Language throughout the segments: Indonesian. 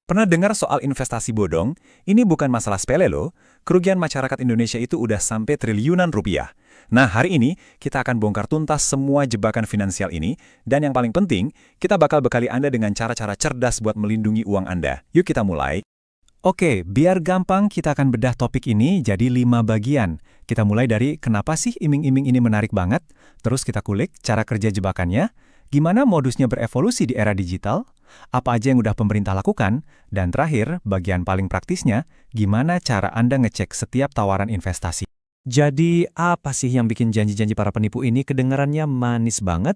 Pernah dengar soal investasi bodong? Ini bukan masalah sepele loh. Kerugian masyarakat Indonesia itu udah sampai triliunan rupiah. Nah, hari ini kita akan bongkar tuntas semua jebakan finansial ini, dan yang paling penting, kita bakal bekali Anda dengan cara-cara cerdas buat melindungi uang Anda. Yuk kita mulai. Oke, biar gampang kita akan bedah topik ini jadi 5 bagian. Kita mulai dari kenapa sih iming-iming ini menarik banget, terus kita kulik cara kerja jebakannya, gimana modusnya berevolusi di era digital, apa aja yang udah pemerintah lakukan, dan terakhir, bagian paling praktisnya, gimana cara Anda ngecek setiap tawaran investasi. Jadi, apa sih yang bikin janji-janji para penipu ini kedengarannya manis banget?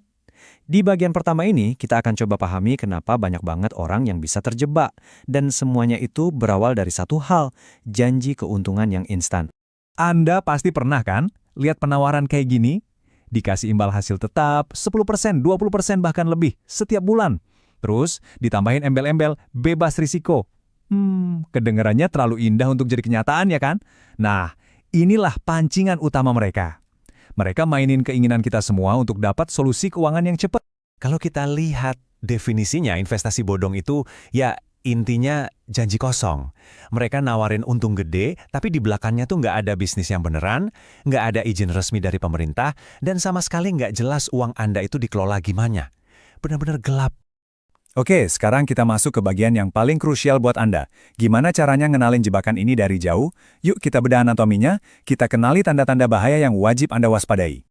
Di bagian pertama ini, kita akan coba pahami kenapa banyak banget orang yang bisa terjebak, dan semuanya itu berawal dari satu hal, janji keuntungan yang instan. Anda pasti pernah kan lihat penawaran kayak gini? Dikasih imbal hasil tetap, 10%, 20% bahkan lebih, setiap bulan. Terus, ditambahin embel-embel, bebas risiko. Kedengarannya terlalu indah untuk jadi kenyataan ya kan? Nah, inilah pancingan utama mereka. Mereka mainin keinginan kita semua untuk dapat solusi keuangan yang cepat. Kalau kita lihat definisinya investasi bodong itu, ya intinya janji kosong. Mereka nawarin untung gede, tapi di belakangnya tuh nggak ada bisnis yang beneran, nggak ada izin resmi dari pemerintah, dan sama sekali nggak jelas uang Anda itu dikelola gimana. Benar-benar gelap. Oke, sekarang kita masuk ke bagian yang paling krusial buat Anda. Gimana caranya ngenalin jebakan ini dari jauh? Yuk kita bedah anatominya, kita kenali tanda-tanda bahaya yang wajib Anda waspadai.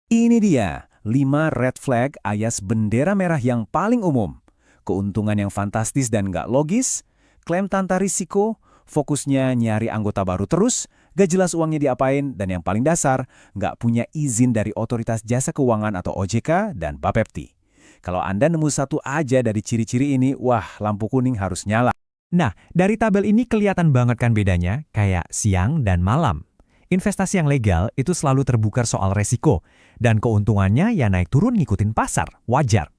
Ini dia, 5 red flag alias bendera merah yang paling umum. Keuntungan yang fantastis dan nggak logis, klaim tanpa risiko, fokusnya nyari anggota baru terus, gak jelas uangnya diapain, dan yang paling dasar, nggak punya izin dari Otoritas Jasa Keuangan atau OJK dan Bapepti. Kalau Anda nemu satu aja dari ciri-ciri ini, wah, lampu kuning harus nyala. Nah, dari tabel ini kelihatan banget kan bedanya, kayak siang dan malam. Investasi yang legal itu selalu terbuka soal resiko, dan keuntungannya ya naik turun ngikutin pasar, wajar.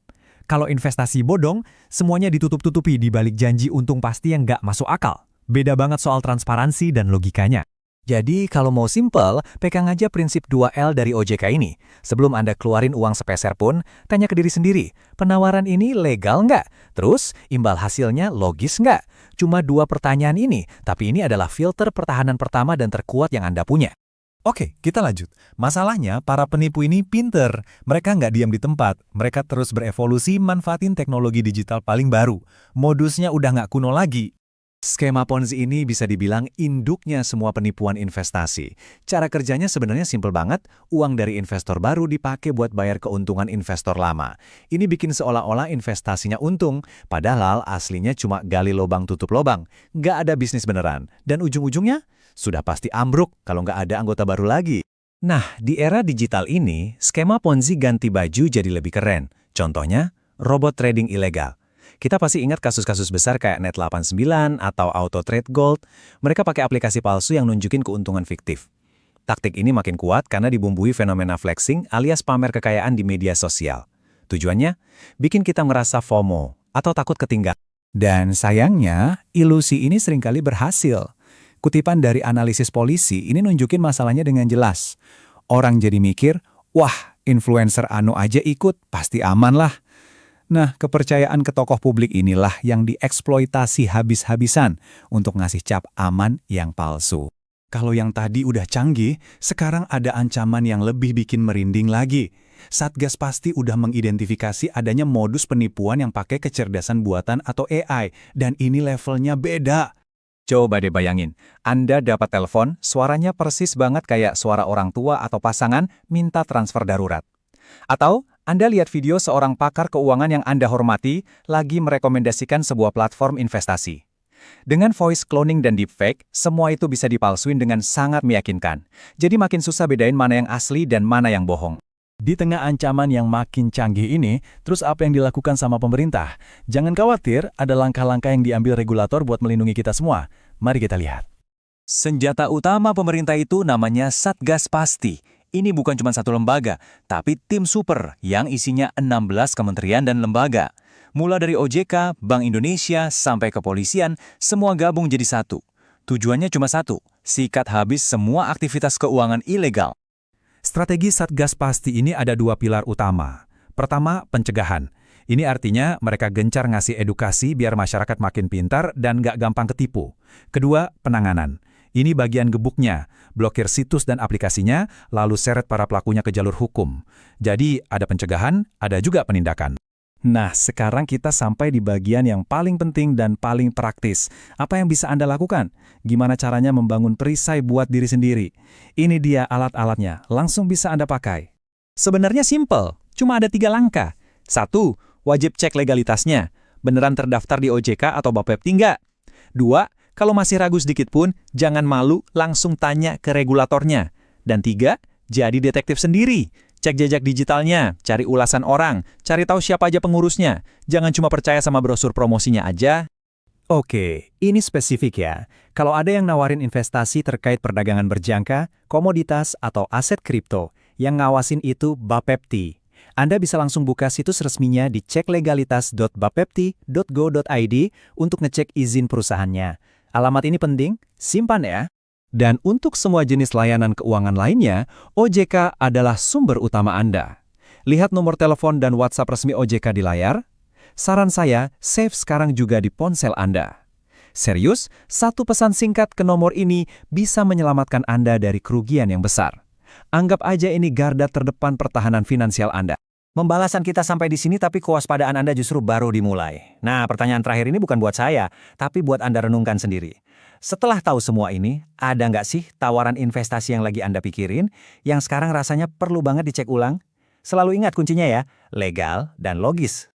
Kalau investasi bodong, semuanya ditutup-tutupi di balik janji untung pasti yang nggak masuk akal. Beda banget soal transparansi dan logikanya. Jadi kalau mau simple, pegang aja prinsip 2L dari OJK ini. Sebelum Anda keluarin uang sepeser pun, tanya ke diri sendiri, penawaran ini legal nggak? Terus, imbal hasilnya logis nggak? Cuma 2 pertanyaan ini, tapi ini adalah filter pertahanan pertama dan terkuat yang Anda punya. Oke, kita lanjut. Masalahnya, para penipu ini pinter. Mereka nggak diam di tempat. Mereka terus berevolusi manfaatin teknologi digital paling baru. Modusnya udah nggak kuno lagi. Skema Ponzi ini bisa dibilang induknya semua penipuan investasi. Cara kerjanya sebenarnya simpel banget, uang dari investor baru dipakai buat bayar keuntungan investor lama. Ini bikin seolah-olah investasinya untung, padahal aslinya cuma gali lobang tutup lobang. Nggak ada bisnis beneran. Dan ujung-ujungnya, sudah pasti ambruk kalau nggak ada anggota baru lagi. Nah, di era digital ini, skema Ponzi ganti baju jadi lebih keren. Contohnya, robot trading ilegal. Kita pasti ingat kasus-kasus besar kayak Net89 atau Auto Trade Gold. Mereka pakai aplikasi palsu yang nunjukin keuntungan fiktif. Taktik ini makin kuat karena dibumbui fenomena flexing alias pamer kekayaan di media sosial. Tujuannya, bikin kita merasa FOMO atau takut ketinggalan. Dan sayangnya, ilusi ini seringkali berhasil. Kutipan dari analisis polisi ini nunjukin masalahnya dengan jelas. Orang jadi mikir, wah, influencer anu aja ikut, pasti aman lah. Nah, kepercayaan ke tokoh publik inilah yang dieksploitasi habis-habisan untuk ngasih cap aman yang palsu. Kalau yang tadi udah canggih, sekarang ada ancaman yang lebih bikin merinding lagi. Satgas pasti udah mengidentifikasi adanya modus penipuan yang pakai kecerdasan buatan atau AI, dan ini levelnya beda. Coba deh bayangin, Anda dapat telepon, suaranya persis banget kayak suara orang tua atau pasangan minta transfer darurat. Atau Anda lihat video seorang pakar keuangan yang Anda hormati lagi merekomendasikan sebuah platform investasi. Dengan voice cloning dan deepfake, semua itu bisa dipalsuin dengan sangat meyakinkan. Jadi makin susah bedain mana yang asli dan mana yang bohong. Di tengah ancaman yang makin canggih ini, terus apa yang dilakukan sama pemerintah? Jangan khawatir, ada langkah-langkah yang diambil regulator buat melindungi kita semua. Mari kita lihat. Senjata utama pemerintah itu namanya Satgas Pasti. Ini bukan cuma satu lembaga, tapi tim super yang isinya 16 kementerian dan lembaga. Mulai dari OJK, Bank Indonesia, sampai kepolisian, semua gabung jadi satu. Tujuannya cuma satu, sikat habis semua aktivitas keuangan ilegal. Strategi Satgas Pasti ini ada 2 pilar utama. Pertama, pencegahan. Ini artinya mereka gencar ngasih edukasi biar masyarakat makin pintar dan nggak gampang ketipu. Kedua, penanganan. Ini bagian gebuknya, blokir situs dan aplikasinya, lalu seret para pelakunya ke jalur hukum. Jadi, ada pencegahan, ada juga penindakan. Nah, sekarang kita sampai di bagian yang paling penting dan paling praktis. Apa yang bisa Anda lakukan? Gimana caranya membangun perisai buat diri sendiri? Ini dia alat-alatnya, langsung bisa Anda pakai. Sebenarnya simple, cuma ada 3 langkah. 1. Wajib cek legalitasnya. Beneran terdaftar di OJK atau Bapepti nggak? 2. Kalau masih ragu sedikit pun, jangan malu, langsung tanya ke regulatornya. Dan 3. Jadi detektif sendiri. Cek jejak digitalnya, cari ulasan orang, cari tahu siapa aja pengurusnya. Jangan cuma percaya sama brosur promosinya aja. Oke, ini spesifik ya. Kalau ada yang nawarin investasi terkait perdagangan berjangka, komoditas, atau aset kripto, yang ngawasin itu Bapepti. Anda bisa langsung buka situs resminya di ceklegalitas.bapepti.go.id untuk ngecek izin perusahaannya. Alamat ini penting, simpan ya. Dan untuk semua jenis layanan keuangan lainnya, OJK adalah sumber utama Anda. Lihat nomor telepon dan WhatsApp resmi OJK di layar. Saran saya, save sekarang juga di ponsel Anda. Serius, satu pesan singkat ke nomor ini bisa menyelamatkan Anda dari kerugian yang besar. Anggap aja ini garda terdepan pertahanan finansial Anda. Pembahasan kita sampai di sini tapi kewaspadaan Anda justru baru dimulai. Nah, pertanyaan terakhir ini bukan buat saya, tapi buat Anda renungkan sendiri. Setelah tahu semua ini, ada nggak sih tawaran investasi yang lagi Anda pikirin, yang sekarang rasanya perlu banget dicek ulang? Selalu ingat kuncinya ya, legal dan logis.